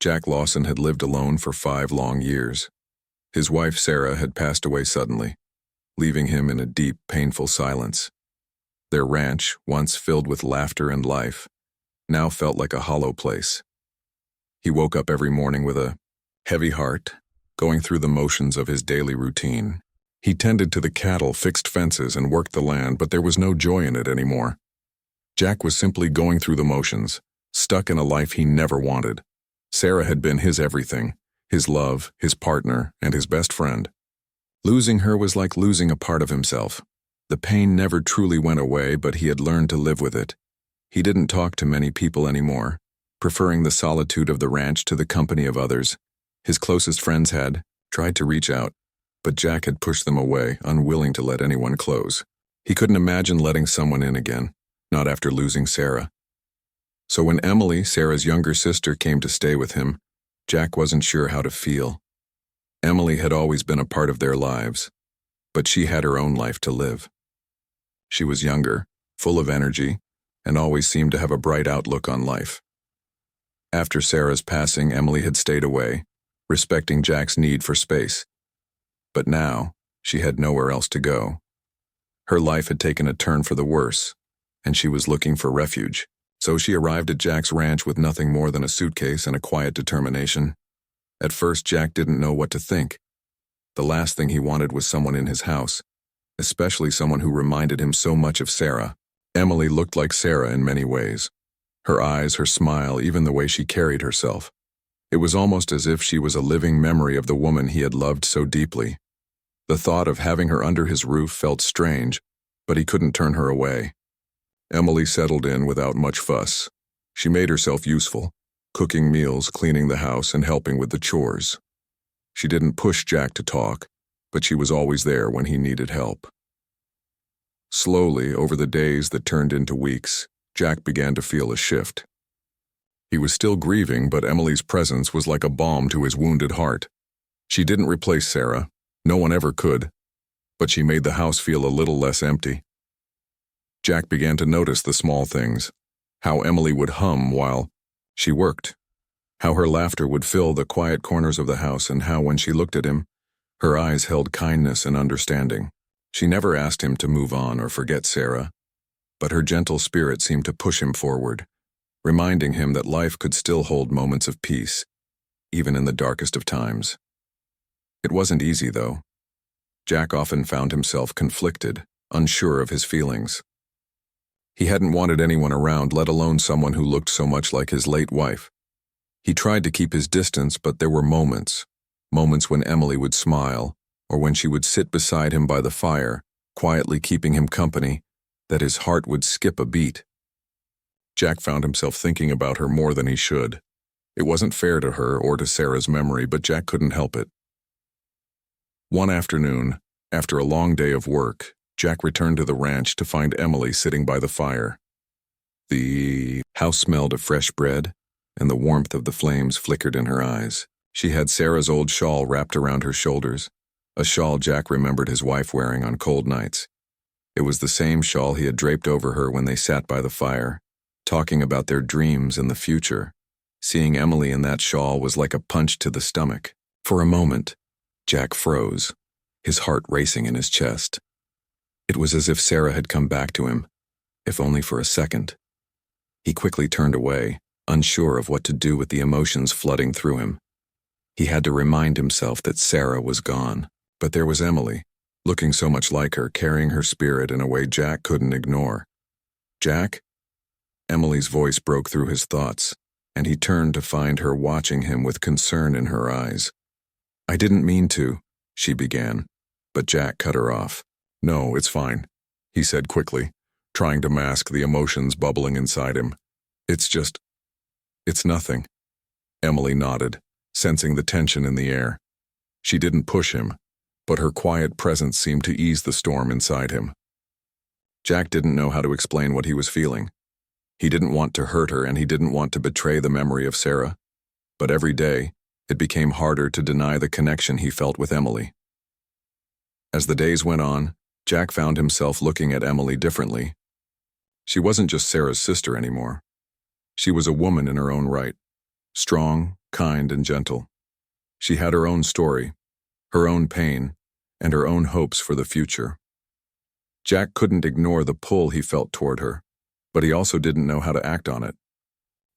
Jack Lawson had lived alone for 5 long years. His wife, Sarah, had passed away suddenly, leaving him in a deep, painful silence. Their ranch, once filled with laughter and life, now felt like a hollow place. He woke up every morning with a heavy heart, going through the motions of his daily routine. He tended to the cattle, fixed fences, and worked the land, but there was no joy in it anymore. Jack was simply going through the motions, stuck in a life he never wanted. Sarah had been his everything, his love, his partner, and his best friend. Losing her was like losing a part of himself. The pain never truly went away, but he had learned to live with it. He didn't talk to many people anymore, preferring the solitude of the ranch to the company of others. His closest friends had tried to reach out, but Jack had pushed them away, unwilling to let anyone close. He couldn't imagine letting someone in again, not after losing Sarah. So when Emily, Sarah's younger sister, came to stay with him, Jack wasn't sure how to feel. Emily had always been a part of their lives, but she had her own life to live. She was younger, full of energy, and always seemed to have a bright outlook on life. After Sarah's passing, Emily had stayed away, respecting Jack's need for space. But now, she had nowhere else to go. Her life had taken a turn for the worse, and she was looking for refuge. So she arrived at Jack's ranch with nothing more than a suitcase and a quiet determination. At first, Jack didn't know what to think. The last thing he wanted was someone in his house, especially someone who reminded him so much of Sarah. Emily looked like Sarah in many ways. Her eyes, her smile, even the way she carried herself. It was almost as if she was a living memory of the woman he had loved so deeply. The thought of having her under his roof felt strange, but he couldn't turn her away. Emily settled in without much fuss. She made herself useful, cooking meals, cleaning the house, and helping with the chores. She didn't push Jack to talk, but she was always there when he needed help. Slowly, over the days that turned into weeks, Jack began to feel a shift. He was still grieving, but Emily's presence was like a balm to his wounded heart. She didn't replace Sarah. No one ever could. But she made the house feel a little less empty. Jack began to notice the small things. How Emily would hum while she worked. How her laughter would fill the quiet corners of the house, and how when she looked at him, her eyes held kindness and understanding. She never asked him to move on or forget Sarah, but her gentle spirit seemed to push him forward, reminding him that life could still hold moments of peace, even in the darkest of times. It wasn't easy, though. Jack often found himself conflicted, unsure of his feelings. He hadn't wanted anyone around, let alone someone who looked so much like his late wife. He tried to keep his distance, but there were moments when Emily would smile, or when she would sit beside him by the fire, quietly keeping him company, that his heart would skip a beat. Jack found himself thinking about her more than he should. It wasn't fair to her or to Sarah's memory, but Jack couldn't help it. One afternoon, after a long day of work, Jack returned to the ranch to find Emily sitting by the fire. The house smelled of fresh bread, and the warmth of the flames flickered in her eyes. She had Sarah's old shawl wrapped around her shoulders, a shawl Jack remembered his wife wearing on cold nights. It was the same shawl he had draped over her when they sat by the fire, talking about their dreams and the future. Seeing Emily in that shawl was like a punch to the stomach. For a moment, Jack froze, his heart racing in his chest. It was as if Sarah had come back to him, if only for a second. He quickly turned away, unsure of what to do with the emotions flooding through him. He had to remind himself that Sarah was gone, but there was Emily, looking so much like her, carrying her spirit in a way Jack couldn't ignore. "Jack?" Emily's voice broke through his thoughts, and he turned to find her watching him with concern in her eyes. "I didn't mean to," she began, but Jack cut her off. "No, it's fine," he said quickly, trying to mask the emotions bubbling inside him. It's nothing." Emily nodded, sensing the tension in the air. She didn't push him, but her quiet presence seemed to ease the storm inside him. Jack didn't know how to explain what he was feeling. He didn't want to hurt her, and he didn't want to betray the memory of Sarah. But every day, it became harder to deny the connection he felt with Emily. As the days went on, Jack found himself looking at Emily differently. She wasn't just Sarah's sister anymore. She was a woman in her own right, strong, kind and gentle. She had her own story, her own pain, and her own hopes for the future. Jack couldn't ignore the pull he felt toward her, but he also didn't know how to act on it.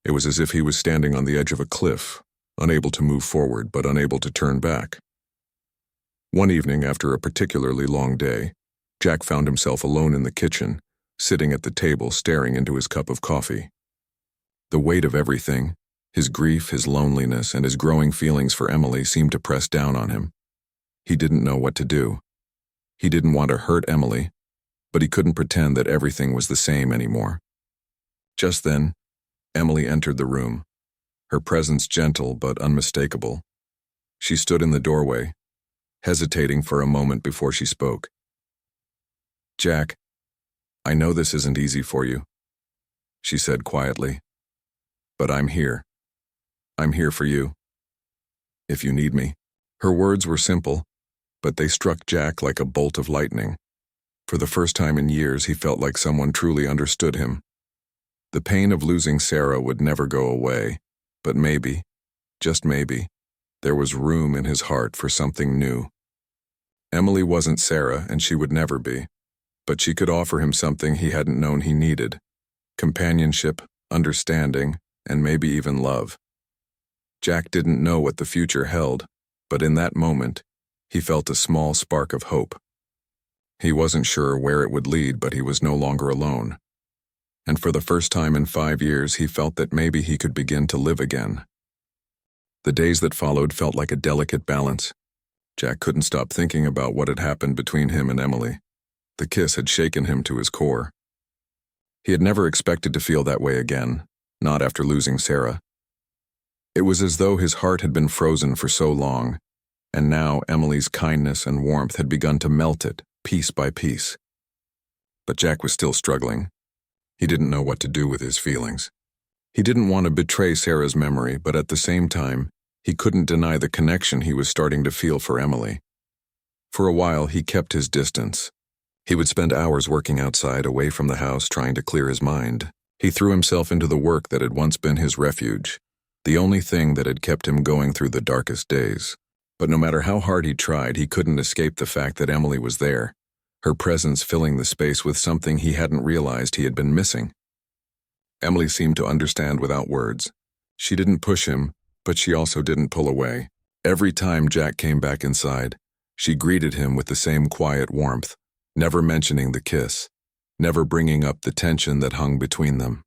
It was as if he was standing on the edge of a cliff, unable to move forward but unable to turn back. One evening, after a particularly long day, Jack found himself alone in the kitchen, sitting at the table staring into his cup of coffee. The weight of everything, his grief, his loneliness, and his growing feelings for Emily seemed to press down on him. He didn't know what to do. He didn't want to hurt Emily, but he couldn't pretend that everything was the same anymore. Just then, Emily entered the room, her presence gentle but unmistakable. She stood in the doorway, hesitating for a moment before she spoke. "Jack, I know this isn't easy for you," she said quietly, "but I'm here. I'm here for you. If you need me." Her words were simple, but they struck Jack like a bolt of lightning. For the first time in years, he felt like someone truly understood him. The pain of losing Sarah would never go away, but maybe, just maybe, there was room in his heart for something new. Emily wasn't Sarah, and she would never be, but she could offer him something he hadn't known he needed: companionship, understanding, and maybe even love. Jack didn't know what the future held, but in that moment, he felt a small spark of hope. He wasn't sure where it would lead, but he was no longer alone. And for the first time in 5 years, he felt that maybe he could begin to live again. The days that followed felt like a delicate balance. Jack couldn't stop thinking about what had happened between him and Emily. The kiss had shaken him to his core. He had never expected to feel that way again, not after losing Sarah. It was as though his heart had been frozen for so long, and now Emily's kindness and warmth had begun to melt it, piece by piece. But Jack was still struggling. He didn't know what to do with his feelings. He didn't want to betray Sarah's memory, but at the same time, he couldn't deny the connection he was starting to feel for Emily. For a while, he kept his distance. He would spend hours working outside, away from the house, trying to clear his mind. He threw himself into the work that had once been his refuge, the only thing that had kept him going through the darkest days. But no matter how hard he tried, he couldn't escape the fact that Emily was there, her presence filling the space with something he hadn't realized he had been missing. Emily seemed to understand without words. She didn't push him, but she also didn't pull away. Every time Jack came back inside, she greeted him with the same quiet warmth, never mentioning the kiss, never bringing up the tension that hung between them.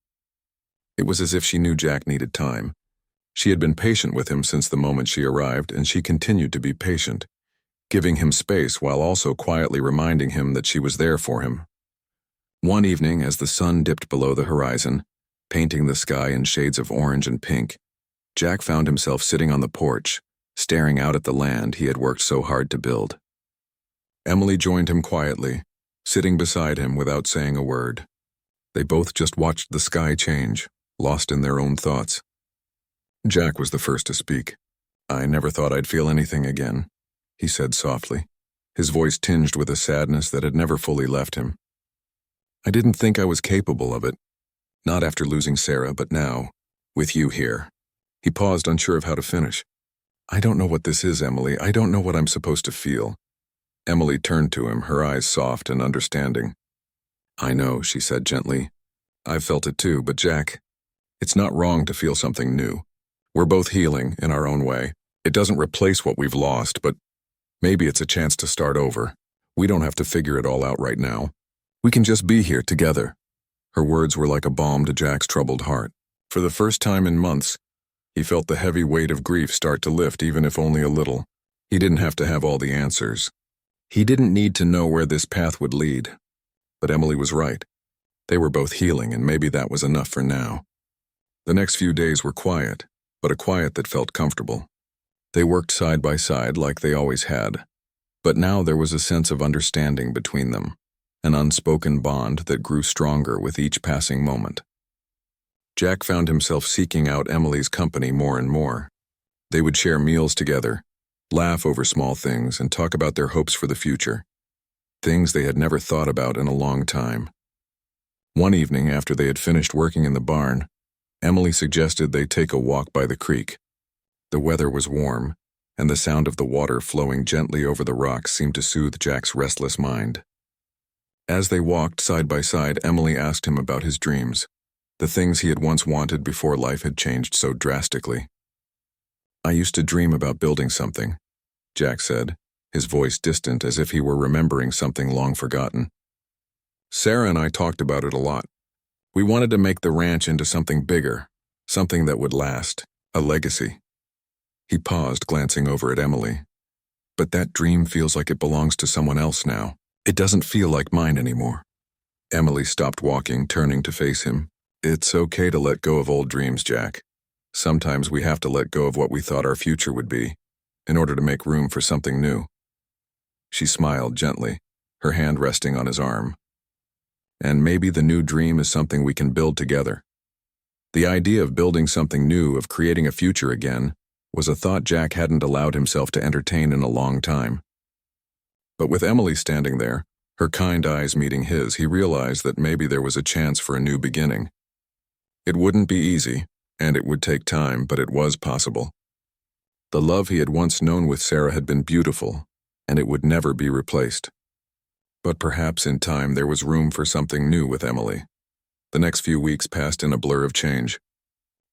It was as if she knew Jack needed time. She had been patient with him since the moment she arrived, and she continued to be patient, giving him space while also quietly reminding him that she was there for him. One evening, as the sun dipped below the horizon, painting the sky in shades of orange and pink, Jack found himself sitting on the porch, staring out at the land he had worked so hard to build. Emily joined him quietly, sitting beside him without saying a word. They both just watched the sky change, lost in their own thoughts. Jack was the first to speak. "I never thought I'd feel anything again," he said softly, his voice tinged with a sadness that had never fully left him. "I didn't think I was capable of it, not after losing Sarah, but now, with you here." He paused, unsure of how to finish. "I don't know what this is, Emily. I don't know what I'm supposed to feel." Emily turned to him, her eyes soft and understanding. "I know," she said gently. "I've felt it too, but Jack, it's not wrong to feel something new. We're both healing in our own way. It doesn't replace what we've lost, but maybe it's a chance to start over. We don't have to figure it all out right now. We can just be here together." Her words were like a balm to Jack's troubled heart. For the first time in months, he felt the heavy weight of grief start to lift, even if only a little. He didn't have to have all the answers. He didn't need to know where this path would lead. But Emily was right. They were both healing, and maybe that was enough for now. The next few days were quiet, but a quiet that felt comfortable. They worked side by side like they always had, but now there was a sense of understanding between them, an unspoken bond that grew stronger with each passing moment. Jack found himself seeking out Emily's company more and more. They would share meals together, laugh over small things, and talk about their hopes for the future, things they had never thought about in a long time. One evening, after they had finished working in the barn, Emily suggested they take a walk by the creek. The weather was warm, and the sound of the water flowing gently over the rocks seemed to soothe Jack's restless mind. As they walked side by side, Emily asked him about his dreams, the things he had once wanted before life had changed so drastically. "I used to dream about building something," Jack said, his voice distant as if he were remembering something long forgotten. "Sarah and I talked about it a lot. We wanted to make the ranch into something bigger, something that would last, a legacy." He paused, glancing over at Emily. "But that dream feels like it belongs to someone else now. It doesn't feel like mine anymore." Emily stopped walking, turning to face him. "It's okay to let go of old dreams, Jack. Sometimes we have to let go of what we thought our future would be, in order to make room for something new." She smiled gently, her hand resting on his arm. "And maybe the new dream is something we can build together." The idea of building something new, of creating a future again, was a thought Jack hadn't allowed himself to entertain in a long time. But with Emily standing there, her kind eyes meeting his, he realized that maybe there was a chance for a new beginning. It wouldn't be easy, and it would take time, but it was possible. The love he had once known with Sarah had been beautiful, and it would never be replaced. But perhaps in time there was room for something new with Emily. The next few weeks passed in a blur of change.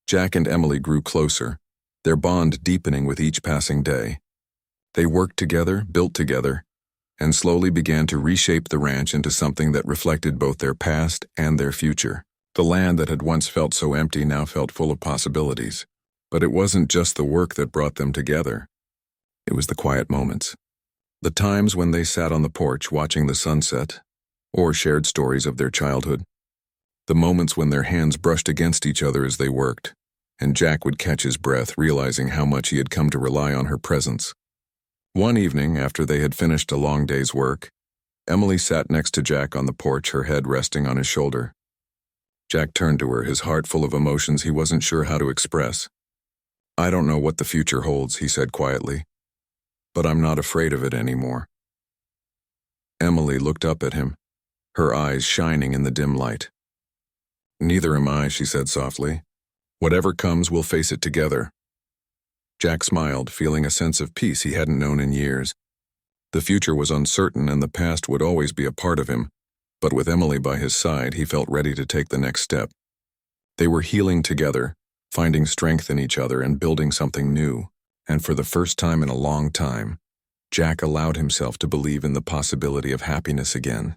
Jack and Emily grew closer, their bond deepening with each passing day. They worked together, built together, and slowly began to reshape the ranch into something that reflected both their past and their future. The land that had once felt so empty now felt full of possibilities. But it wasn't just the work that brought them together. It was the quiet moments. The times when they sat on the porch watching the sunset, or shared stories of their childhood. The moments when their hands brushed against each other as they worked, and Jack would catch his breath, realizing how much he had come to rely on her presence. One evening, after they had finished a long day's work, Emily sat next to Jack on the porch, her head resting on his shoulder. Jack turned to her, his heart full of emotions he wasn't sure how to express. "I don't know what the future holds," he said quietly, "but I'm not afraid of it anymore." Emily looked up at him, her eyes shining in the dim light. "Neither am I," she said softly. "Whatever comes, we'll face it together." Jack smiled, feeling a sense of peace he hadn't known in years. The future was uncertain and the past would always be a part of him, but with Emily by his side, he felt ready to take the next step. They were healing together, finding strength in each other and building something new, and for the first time in a long time, Jack allowed himself to believe in the possibility of happiness again.